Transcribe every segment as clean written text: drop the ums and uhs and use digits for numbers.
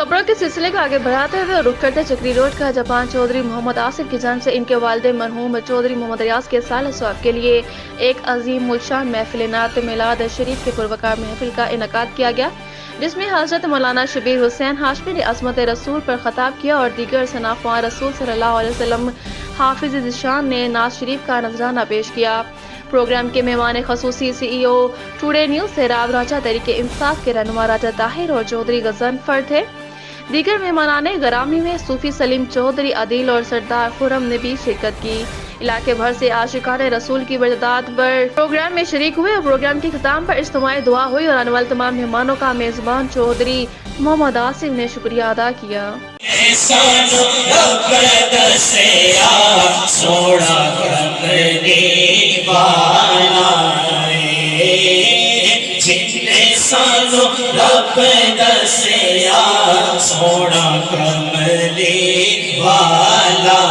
खबरों के सिलसिले को आगे बढ़ाते हुए रुख करते चक्री रोड का जापान चौधरी मोहम्मद आसिफ की जान से इनके वालिद मरहूम चौधरी मोहम्मद रियाज के साल स्वाब के लिए एक अजीम मुल्शान महफिल नात मिलाद शरीफ के पुरवकार महफिल का इनकाद किया गया, जिसमें हजरत मौलाना शबीर हुसैन हाशमी ने अज़मत रसूल पर खताब किया और दीगर सनाफ़ा रसूल सल्लल्लाहु अलैहि वसल्लम हाफिज़ ज़िशान ने नात शरीफ का नजराना पेश किया। प्रोग्राम के मेहमान खसूसी CEO टुडे न्यूज़ से राव राजा तरीके इंसाफ के रहनुमा राजा ताहिर और चौधरी गजन फर थे। दीगर मेहमानान गरामी में सूफी सलीम चौधरी अदील और सरदार खुरम ने भी शिरकत की। इलाके भर से आशिकान रसूल की बरदात पर प्रोग्राम में शरीक हुए और प्रोग्राम के इख्तिताम पर इज्तिमाई दुआ हुई और आने वाले तमाम मेहमानों का मेजबान चौधरी मोहम्मद आसिफ ने शुक्रिया अदा किया। सोना कमली वाला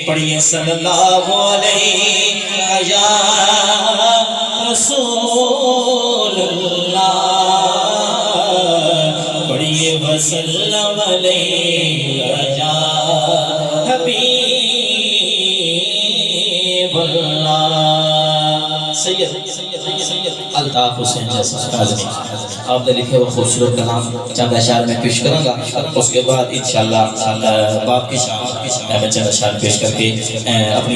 पढ़िए सल्लल्लाहु अलैहि या रसूलुल्लाह, पढ़िए वसल्लम अलैहि या हबीबुल्लाह। सैयद अल्ताफ हुसैन जैसा आदमी आपने लिखे वो खूबसूरत कलाम चंद अशार में पेश करूंगा, उसके बाद इंशाअल्लाह बाप की शाम में चंद अशार पेश करके अपनी